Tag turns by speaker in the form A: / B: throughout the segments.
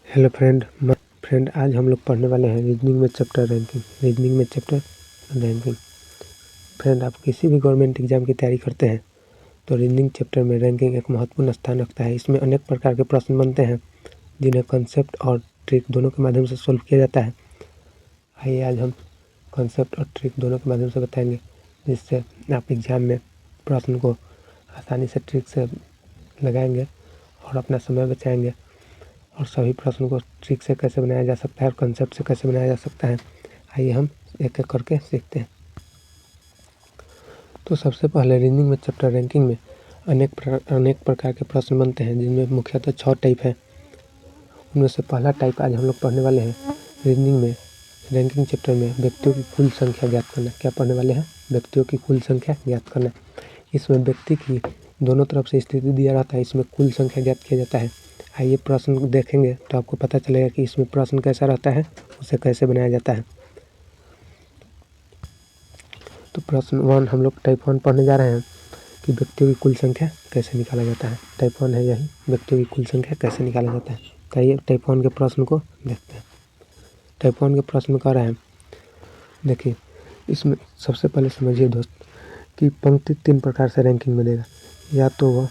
A: Hello friend आज हम लोग पढ़ने वाले हैं रीजनिंग में चैप्टर रैंकिंग। फ्रेंड, आप किसी भी गवर्नमेंट एग्जाम की तैयारी करते हैं तो रीजनिंग चैप्टर में रैंकिंग एक महत्वपूर्ण स्थान रखता है। इसमें अनेक प्रकार के प्रश्न बनते हैं जिन्हें कंसेप्ट और ट्रिक दोनों के माध्यम से सॉल्व किया जाता है। आइए आज हम कंसेप्ट और ट्रिक दोनों के माध्यम से बताएंगे, जिससे आप एग्ज़ाम में प्रश्न को आसानी से ट्रिक से लगाएंगे और अपना समय बचाएंगे। और सभी प्रश्नों को ट्रिक से कैसे बनाया जा सकता है और कंसेप्ट से कैसे बनाया जा सकता है, आइए हम एक एक करके सीखते हैं। तो सबसे पहले रीजनिंग में चैप्टर रैंकिंग में अनेक प्रकार के प्रश्न बनते हैं, जिनमें मुख्यतः 6 टाइप है। उनमें से पहला टाइप आज हम लोग पढ़ने वाले हैं रीजनिंग में रैंकिंग चैप्टर में व्यक्तियों की कुल संख्या ज्ञात करना। क्या पढ़ने वाले हैं? व्यक्तियों की कुल संख्या ज्ञात करना। इसमें व्यक्ति की दोनों तरफ से स्थिति दिया रहता है, इसमें कुल संख्या ज्ञात किया जाता है। आइए प्रश्न देखेंगे तो आपको पता चलेगा कि इसमें प्रश्न कैसा रहता है, उसे कैसे बनाया जाता है। तो प्रश्न 1 हम लोग टाइप 1 पढ़ने जा रहे हैं कि व्यक्तियों की कुल संख्या कैसे निकाला जाता है। टाइप 1 है यही, व्यक्तियों की कुल संख्या कैसे निकाला जाता है। तो आइए टाइप 1 के प्रश्न को देखते हैं। टाइप 1 के प्रश्न में कह रहे हैं, देखिए इसमें सबसे पहले समझिए दोस्त कि पंक्ति 3 प्रकार से रैंकिंग में देगा। या तो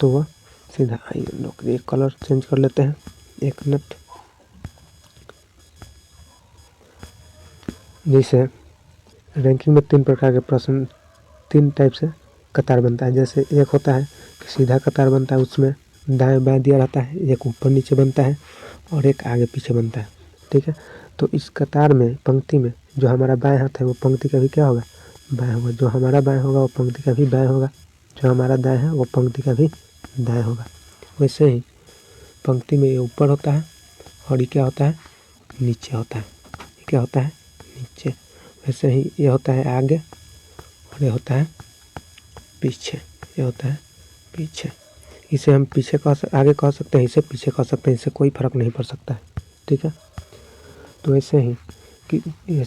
A: वह सीधा। आइए लोग एक कलर चेंज कर लेते हैं, 1 मिनट। जैसे रैंकिंग में 3 प्रकार के प्रश्न 3 टाइप से कतार बनता है। जैसे एक होता है कि सीधा कतार बनता है, उसमें दाएं बाएं दिया रहता है, एक ऊपर नीचे बनता है और एक आगे पीछे बनता है। ठीक है, तो इस कतार में पंक्ति में जो हमारा बाएं हाथ है वो पंक्ति का भी क्या होगा? बाएं होगा। जो हमारा बाएं होगा वो पंक्ति का भी बाएं होगा। जो हमारा दाएं है वो पंक्ति का भी दाएं होगा। वैसे ही पंक्ति में ये ऊपर होता है और ये क्या होता है? नीचे होता है। ये क्या होता है? नीचे। वैसे ही ये होता है आगे और ये होता है पीछे। ये होता है पीछे। इसे हम पीछे आगे कह सकते हैं, इसे पीछे कह सकते हैं, इससे कोई फर्क नहीं पड़ सकता है। ठीक है, तो ऐसे ही कि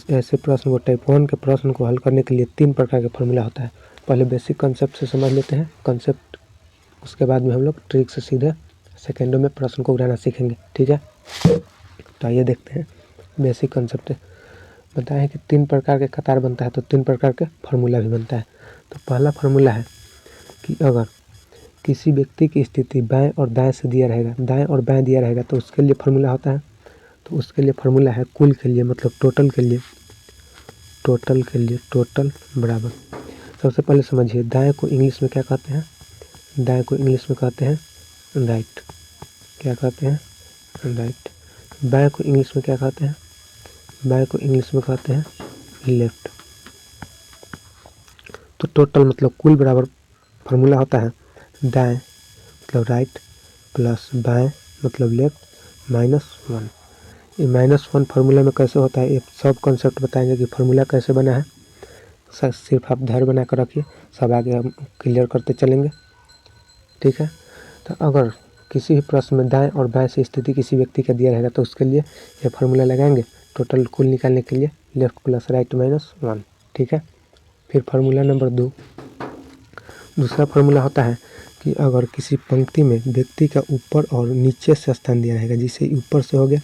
A: ऐसे प्रश्न को टाइप 1 के प्रश्न को हल करने के लिए 3 प्रकार का फॉर्मूला होता है। पहले बेसिक कंसेप्ट से समझ लेते हैं कंसेप्ट, उसके बाद में हम लोग ट्रिक से सीधे सेकेंडों में प्रश्न को उड़ाना सीखेंगे। ठीक है, तो आइए देखते हैं। बेसिक कंसेप्ट बताया है कि 3 प्रकार के कतार बनता है, तो 3 प्रकार के फार्मूला भी बनता है। तो पहला फार्मूला है कि अगर किसी व्यक्ति की स्थिति बाएं और दाएं से दिया रहेगा, दाएं और बाएं दिया रहेगा, तो उसके लिए फार्मूला होता है। तो उसके लिए फार्मूला है कुल के लिए, मतलब टोटल के लिए टोटल बराबर। सबसे पहले समझिए, दाएं को इंग्लिश में क्या कहते हैं? दाएं को इंग्लिश में कहते हैं राइट। क्या कहते हैं? राइट। बाएं को इंग्लिश में क्या कहते हैं? बाएं को इंग्लिश में कहते हैं लेफ्ट। तो टोटल मतलब कुल बराबर फार्मूला होता है दाएं मतलब राइट प्लस बाएं मतलब लेफ्ट -1। ये -1 फार्मूला में कैसे होता है, ये सब कॉन्सेप्ट बताएंगे कि फार्मूला कैसे बना है। सिर्फ आप धैर्य बना कर रखिए, सब आगे हम क्लियर करते चलेंगे। ठीक है, तो अगर किसी भी प्रश्न में दाएं और बाएं से स्थिति किसी व्यक्ति का दिया रहेगा तो उसके लिए यह फार्मूला लगाएंगे टोटल कुल निकालने के लिए, लेफ्ट प्लस राइट -1। ठीक है, फिर फार्मूला नंबर 2, दूसरा फार्मूला होता है कि अगर किसी पंक्ति में व्यक्ति का ऊपर और नीचे से स्थान दिया रहेगा, जिसे ऊपर से हो गया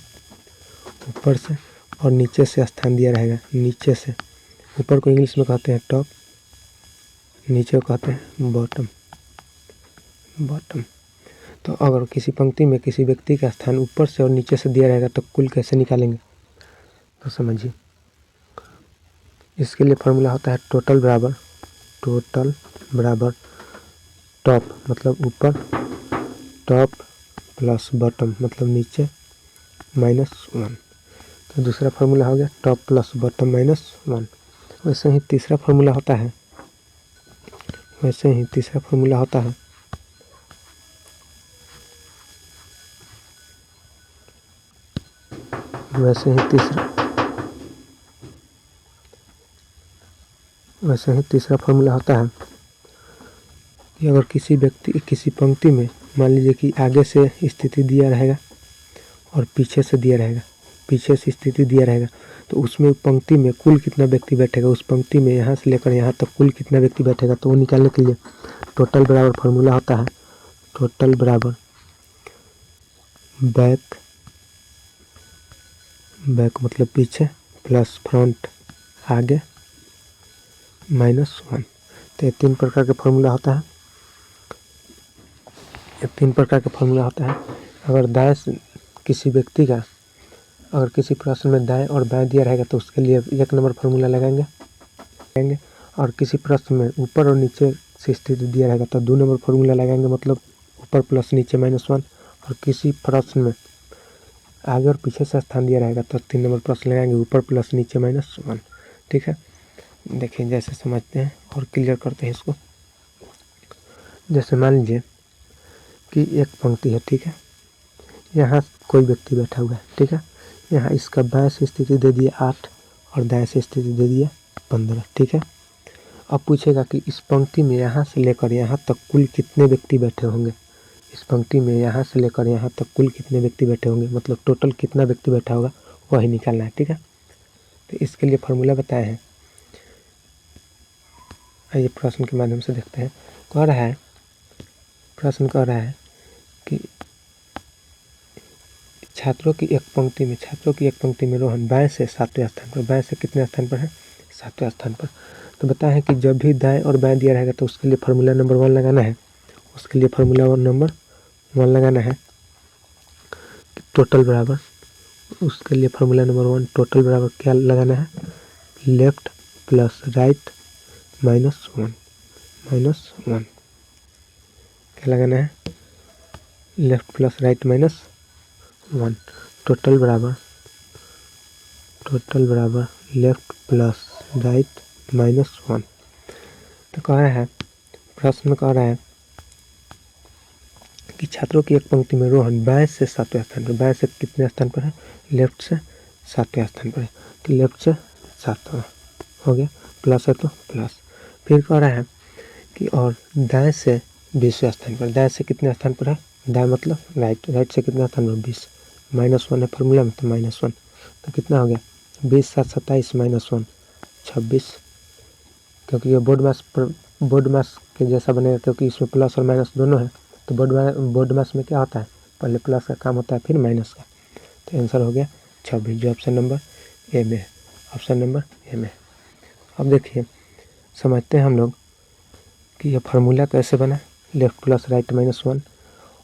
A: ऊपर से और नीचे से स्थान दिया रहेगा, नीचे से। ऊपर को इंग्लिश में कहते हैं टॉप, नीचे को कहते हैं बॉटम। तो अगर किसी पंक्ति में किसी व्यक्ति का स्थान ऊपर से और नीचे से दिया रहेगा तो कुल कैसे निकालेंगे? तो समझिए, इसके लिए फार्मूला होता है टोटल बराबर टॉप मतलब ऊपर, टॉप प्लस बॉटम मतलब नीचे -1। तो दूसरा फार्मूला हो गया टॉप प्लस बॉटम -1। वैसे ही तीसरा फार्मूला होता है तीसरा फार्मूला होता है कि अगर किसी पंक्ति में मान लीजिए कि आगे से स्थिति दिया रहेगा और पीछे से स्थिति दिया रहेगा, तो उसमें पंक्ति में कुल कितना व्यक्ति बैठेगा, उस पंक्ति में यहाँ से लेकर यहाँ तक कुल कितना व्यक्ति बैठेगा, तो वो निकालने के लिए टोटल बराबर फार्मूला होता है टोटल बराबर बैक बैक मतलब पीछे, प्लस फ्रंट आगे, -1। तो ये 3 प्रकार के फॉर्मूला होता है। ये 3 प्रकार का फॉर्मूला होता है। अगर दाएं किसी व्यक्ति का अगर किसी प्रश्न में दाएं और बाएं दिया रहेगा तो उसके लिए 1 नंबर फॉर्मूला लगाएंगे, और किसी प्रश्न में ऊपर और नीचे से स्थिति दिया रहेगा तो 2 नंबर फॉर्मूला लगाएंगे, मतलब ऊपर प्लस नीचे -1। और किसी प्रश्न में आगे और पीछे से स्थान दिया रहेगा तो 3 नंबर प्रश्न लगाएंगे, ऊपर प्लस नीचे -1। ठीक है, देखिए जैसे समझते हैं और क्लियर करते हैं इसको। जैसे मान लीजिए कि एक पंक्ति है, ठीक है, यहाँ कोई व्यक्ति बैठा हुआ है, ठीक है, यहाँ इसका बाएं से स्थिति दे दिया 8 और दाएं से स्थिति दे दिया 15, ठीक है। अब पूछेगा कि इस पंक्ति में यहाँ से लेकर यहाँ तक कुल कितने व्यक्ति बैठे होंगे। इस पंक्ति में यहाँ से लेकर यहाँ तक कुल कितने व्यक्ति बैठे होंगे, मतलब टोटल कितना व्यक्ति बैठा होगा वही निकालना है, ठीक है। तो इसके लिए फॉर्मूला बताए हैं, आइए प्रश्न के माध्यम से देखते हैं। प्रश्न कह रहा है कि छात्रों की एक पंक्ति में रोहन बाएं से 7वें स्थान पर, बाएं से कितने स्थान पर है, 7वें स्थान पर। तो बताएं कि जब भी दाएं और बाएं दिया रहेगा तो उसके लिए फार्मूला नंबर 1 लगाना है। उसके लिए फार्मूला नंबर 1 लगाना है, टोटल बराबर, उसके लिए फार्मूला नंबर 1 टोटल बराबर क्या लगाना है, लेफ्ट प्लस राइट -1 क्या लगाना है, लेफ्ट प्लस राइट -1। टोटल बराबर लेफ्ट प्लस राइट -1। तो कह रहा है, प्रश्न कह रहा है कि छात्रों की एक पंक्ति में रोहन बाएं से 7वें स्थान पर, बाएं से कितने स्थान पर है, लेफ्ट से 7वें स्थान पर है। तो लेफ्ट से 7वां हो गया, प्लस है तो प्लस। फिर कह रहा है कि और दाएं से 20वें स्थान पर, दाएं से कितने स्थान पर है, दाएं मतलब राइट, राइट से कितने स्थान पर 20, -1 है फॉर्मूला में तो -1। तो कितना हो गया, 20 7 27 -1 26, क्योंकि ये बोर्ड मास के जैसा बनेगा, क्योंकि इसमें प्लस और माइनस दोनों है। तो बोर्ड मास में क्या होता है, पहले प्लस का काम होता है फिर माइनस का। तो आंसर हो गया 26, जो ऑप्शन नंबर ए में है, ऑप्शन नंबर ए में। अब देखिए समझते हैं हम लोग कि यह फार्मूला कैसे बना, लेफ्ट प्लस राइट -1,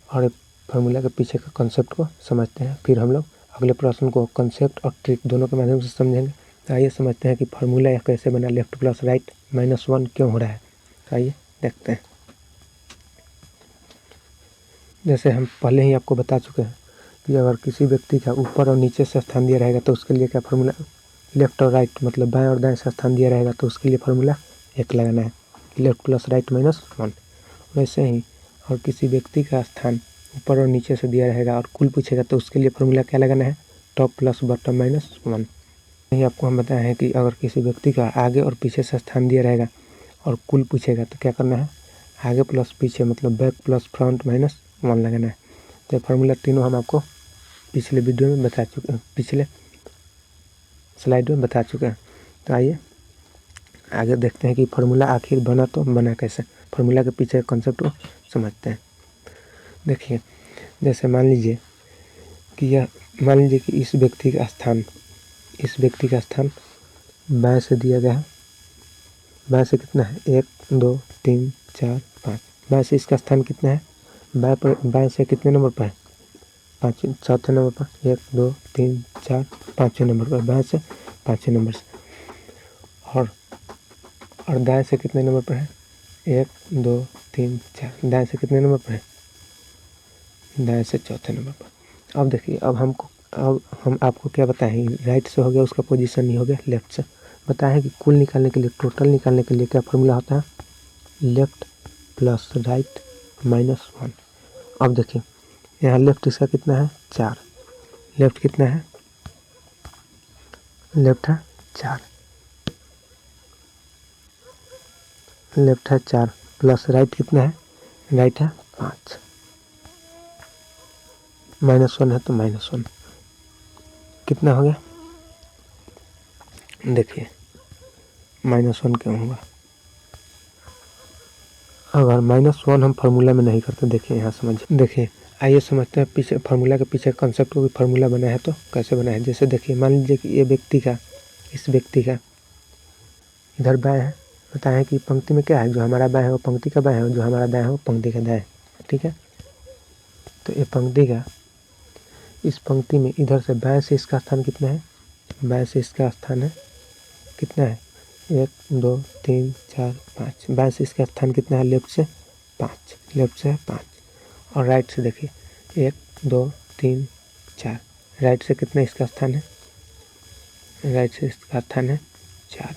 A: और फार्मूला के पीछे का कॉन्सेप्ट को समझते हैं। फिर हम लोग अगले प्रश्न को कॉन्सेप्ट और ट्रिक दोनों के माध्यम से समझेंगे। तो आइए समझते हैं कि फार्मूला यह कैसे बना, लेफ्ट प्लस राइट -1 क्यों हो रहा है। तो आइए देखते हैं। जैसे हम पहले ही आपको बता चुके हैं कि अगर किसी व्यक्ति का ऊपर और नीचे से स्थान दिया रहेगा तो उसके लिए क्या फार्मूला, लेफ्ट और राइट मतलब बाएं और दाएं से स्थान दिया रहेगा तो उसके लिए फार्मूला 1 लगाना है, लेफ्ट प्लस राइट -1। वैसे ही और किसी व्यक्ति का स्थान ऊपर और नीचे से दिया रहेगा और कुल पूछेगा तो उसके लिए फार्मूला क्या लगाना है, टॉप प्लस बॉटम -1। यही आपको हम बताए हैं कि अगर किसी व्यक्ति का आगे और पीछे से स्थान दिया रहेगा और कुल पूछेगा तो क्या करना है, आगे प्लस पीछे मतलब बैक प्लस फ्रंट -1 लगाना है। तो फार्मूला तीनों हम आपको पिछले वीडियो में बता चुके हैं, पिछले स्लाइड में बता चुके हैं। तो आइए आगे देखते हैं कि फार्मूला आखिर बना तो बना कैसे, फार्मूला के पीछे कॉन्सेप्ट को समझते हैं। देखिए जैसे मान लीजिए कि इस व्यक्ति का स्थान बाएं से दिया गया है, बाएं से कितना है 1 2 3 4 5, बाएं से इसका स्थान कितना है, बाएं से कितने नंबर पर है, 4 नंबर पर, 1 2 3 4 5वें नंबर पर, बाएं से 5वें नंबर से। और दाएं से कितने नंबर पर है, 1 2 3 4, दाएं से कितने नंबर पर है, दाएं से 4थे नंबर पर। अब देखिए अब हम आपको क्या बताएं, राइट से हो गया उसका पोजीशन नहीं हो गया, लेफ्ट से बताएं कि कुल निकालने के लिए, टोटल निकालने के लिए क्या फार्मूला होता है, लेफ्ट प्लस राइट -1। अब देखिए यहाँ लेफ्ट इसका कितना है 4, लेफ्ट कितना है, लेफ्ट है 4, लेफ्ट है 4 प्लस राइट कितना है, राइट है 5, -1 है तो -1 कितना हो गया, देखिए -1 क्यों होगा, अगर -1 हम फार्मूला में नहीं करते, देखिए यहाँ समझिए, देखिए आइए समझते हैं पीछे फार्मूला के पीछे कॉन्सेप्ट को भी फार्मूला बना है तो कैसे बना है। जैसे देखिए मान लीजिए कि ये व्यक्ति का, इस व्यक्ति का इधर बाएं है, बताएं कि पंक्ति में क्या है, जो हमारा बाएं है वो पंक्ति का बाएं है और जो हमारा दाएं है वो पंक्ति का दाएं है। ठीक है, तो ये पंक्ति का, इस पंक्ति में इधर से बाएं से इसका स्थान कितना है, बाएं से इसका स्थान है कितना है 1 2 3 4 5। बाएं से इसका स्थान कितना है, लेफ्ट से 5, लेफ्ट से 5। और राइट से देखिए 1 2 3 4। राइट से कितना इसका स्थान है, राइट से इसका स्थान है 4।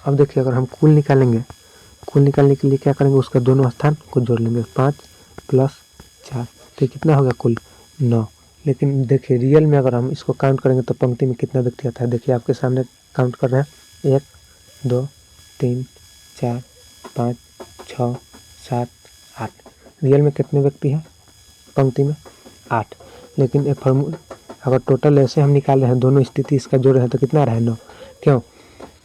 A: अब देखिए अगर हम कुल निकालेंगे, कुल निकालने के लिए क्या करेंगे, उसका दोनों स्थान को जोड़ लेंगे, 5 + 4 तो कितना होगा कुल 9। लेकिन देखिए रियल में अगर हम इसको काउंट करेंगे तो पंक्ति में कितना व्यक्ति आता है, देखिए आपके सामने काउंट कर रहे हैं 1 2 3 4 5 6 7 8। रियल में कितने व्यक्ति हैं पंक्ति में 8। लेकिन ये फार्मूला अगर टोटल ऐसे हम निकाल रहे हैं, दोनों स्थिति इसका जोड़ रहे हैं तो कितना आ रहा है 9। क्यों,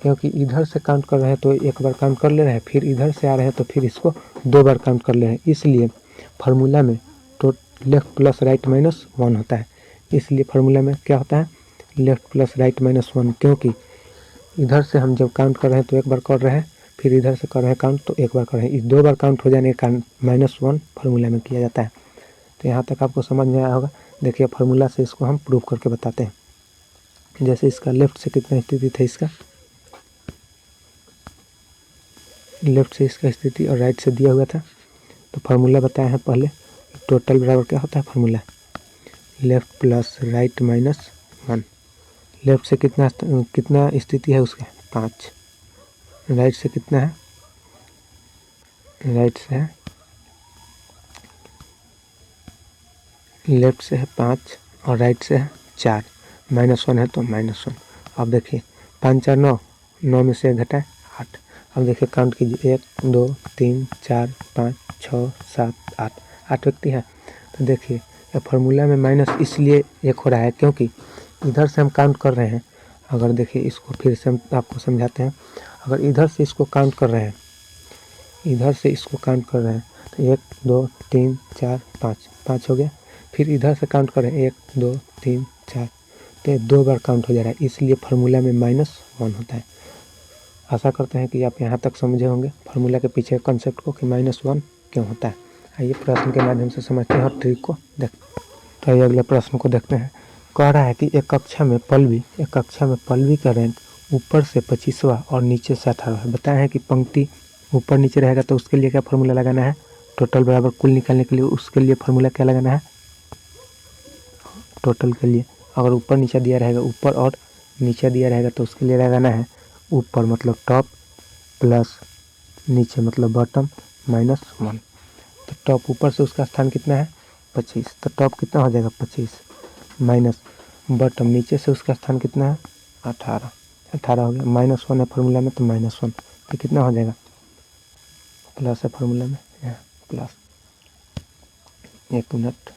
A: क्योंकि इधर से काउंट कर रहे हैं तो एक बार काउंट कर ले रहे हैं, फिर इधर से आ रहे हैं तो फिर इसको 2 बार काउंट कर ले रहे हैं। इसलिए फार्मूला में लेफ्ट प्लस राइट माइनस 1 होता है। इसलिए फार्मूला में क्या होता है, लेफ्ट प्लस राइट माइनस 1, क्योंकि इधर से हम जब काउंट कर रहे हैं तो एक बार कर रहे हैं, फिर इधर से कर रहे हैं काउंट तो एक बार कर रहे हैं। इस 2 बार काउंट हो जाने के कारण -1 फार्मूला में किया जाता है। तो यहाँ तक आपको समझ में आया होगा। देखिए फार्मूला से इसको हम प्रूव करके बताते हैं। जैसे इसका लेफ्ट से कितना स्थिति था, इसका लेफ्ट से इसका स्थिति और राइट से दिया हुआ था, तो फार्मूला बताया है पहले। टोटल बराबर क्या होता है formula, left plus right minus 1। Left से कितना स्थिति है उसका 5, राइट से कितना है, राइट से है, लेफ्ट से है 5 और राइट से है 4, -1 है तो -1। अब देखिए 5 4 9, 9 में से 1 घटाए 8। अब देखिए काउंट कीजिए 1 2 3 4 5 6 7 8, 8 व्यक्ति है। तो देखिए ये फार्मूला में माइनस इसलिए 1 हो रहा है क्योंकि इधर से हम काउंट कर रहे हैं। अगर देखिए इसको फिर से हम आपको समझाते हैं। अगर इधर से इसको काउंट कर रहे हैं, इधर से इसको काउंट कर रहे हैं तो 1 2 3 4 5, 5 हो गया। फिर इधर से काउंट करें 1 2 3 4, तो 2 बार काउंट हो जा रहा है। इसलिए फार्मूला में -1 होता है। आशा करते हैं कि आप यहाँ तक समझे होंगे फार्मूला के पीछे कॉन्सेप्ट को कि -1 क्यों होता है। आइए प्रश्न के माध्यम से समझते हैं और ट्रिक को देखते हैं। तो आइए अगले प्रश्न को देखते हैं। कह रहा है कि एक कक्षा में पल्लवी का रैंक ऊपर से 25वां और नीचे से 18वां है। बताया है कि पंक्ति ऊपर नीचे रहेगा तो उसके लिए क्या फार्मूला लगाना है, टोटल बराबर कुल निकालने के लिए उसके लिए फार्मूला क्या लगाना है, टोटल के लिए अगर ऊपर नीचे दिया रहेगा, ऊपर और नीचे दिया रहेगा तो उसके लिए लगाना है ऊपर मतलब टॉप प्लस नीचे मतलब बॉटम -1। तो टॉप ऊपर से उसका स्थान कितना है 25, तो टॉप कितना हो जाएगा 25 माइनस बॉटम नीचे से उसका स्थान कितना है 18, 18 हो गया। -1 है फार्मूला में तो -1, तो कितना हो जाएगा, प्लस है फार्मूला में यहाँ प्लस। 1 मिनट,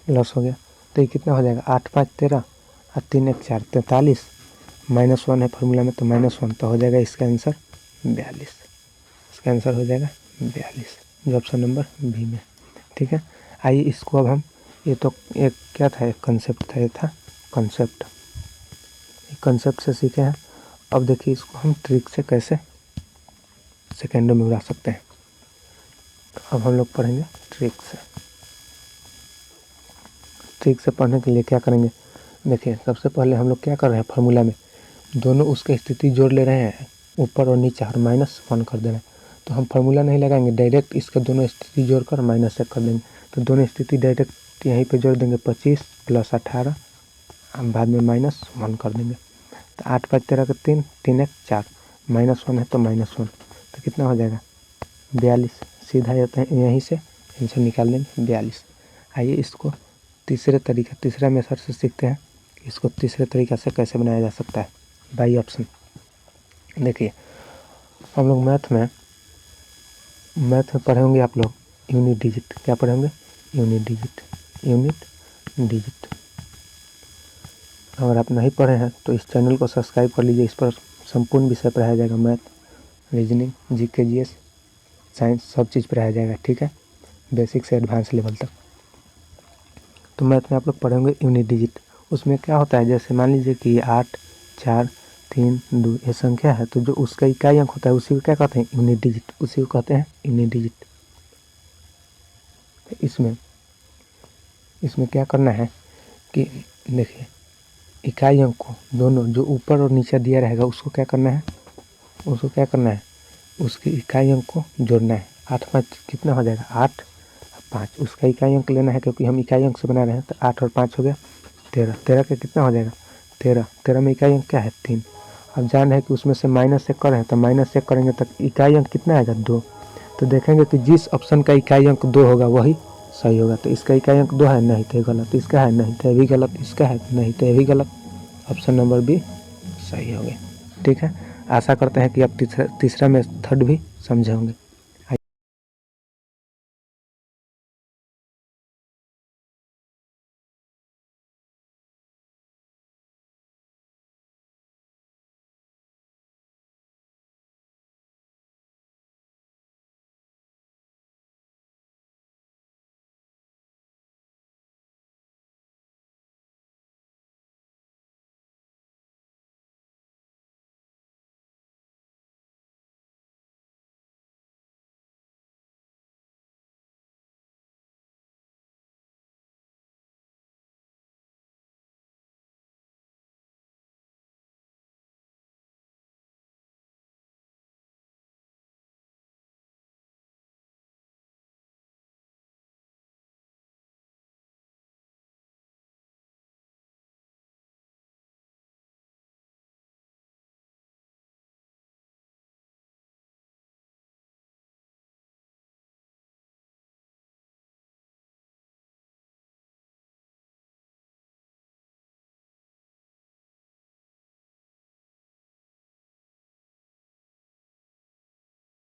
A: प्लस हो गया। तो ये कितना हो जाएगा 8 5 13 और 3 1 4 43, -1 है फार्मूला में तो -1, तो हो जाएगा इसका आंसर 42। इसका आंसर हो जाएगा 42, जो ऑप्शन नंबर बी में। ठीक है, आइए इसको अब हम, ये तो एक क्या था, एक कंसेप्ट था, ये था कंसेप्ट, कंसेप्ट से सीखे हैं। अब देखिए इसको हम ट्रिक से कैसे सेकेंडों में उड़ा सकते हैं। अब हम लोग पढ़ेंगे ट्रिक से। ट्रिक से पढ़ने के लिए क्या करेंगे, देखिए सबसे पहले हम लोग क्या कर रहे हैं, फार्मूला में दोनों उसके स्थिति जोड़ ले रहे हैं ऊपर और नीचे और -1 कर दे रहे हैं। तो हम फार्मूला नहीं लगाएंगे, डायरेक्ट इसके दोनों स्थिति जोड़कर -1 कर देंगे। तो दोनों स्थिति डायरेक्ट यहीं पे जोड़ देंगे 25 + 18, हम बाद में -1 कर देंगे। तो 8 5 13 के 3 3 1 4, -1 है तो -1, तो कितना हो जाएगा 42। सीधा यहीं से आंसर निकाल देंगे 42। आइए इसको तीसरा मेथड से सीखते हैं, इसको तीसरे तरीक़े से कैसे बनाया जा सकता है बाई ऑप्शन। देखिए हम लोग मैथ में पढ़े होंगे आप लोग यूनिट डिजिट, क्या पढ़े होंगे, यूनिट डिजिट। अगर आप नहीं पढ़े हैं तो इस चैनल को सब्सक्राइब कर लीजिए, इस पर संपूर्ण विषय पढ़ाया जाएगा math reasoning, GK, GS, science सब चीज़ पढ़ाया जाएगा, ठीक है, बेसिक से एडवांस लेवल तक। तो मैथ में आप लोग पढ़ेंगे यूनिट डिजिट। उसमें क्या होता है, जैसे मान लीजिए कि 8, 4, 3, 2 ये संख्या है, तो जो उसका इकाई अंक होता है उसी को क्या कहते हैं, यूनिट डिजिट, उसी को कहते हैं यूनिट डिजिट। इसमें क्या करना है कि देखिए, इकाई अंक को दोनों जो ऊपर और नीचे दिया रहेगा उसको क्या करना है, उसकी इकाई अंक को जोड़ना है। 8 5 कितना हो जाएगा, 8 और 5, उसका इकाई अंक लेना है क्योंकि हम इकाई अंक से बना रहे हैं। तो 8 और 5 हो गया 13, 13 का कितना हो जाएगा 13, 13 में इकाई अंक क्या है 3। अब जान है कि उसमें से -1 कर रहे हैं, तो -1 करेंगे तो इकाई अंक कितना आएगा 2। तो देखेंगे कि जिस ऑप्शन का इकाई अंक 2 होगा वही सही होगा। तो इसका इकाई अंक 2 है, नहीं तो गलत, इसका है नहीं तो भी गलत, इसका है नहीं तो भी गलत, ऑप्शन नंबर बी सही हो गया, ठीक है। आशा करते हैं कि आप तीसरा मेथड भी समझे होंगे।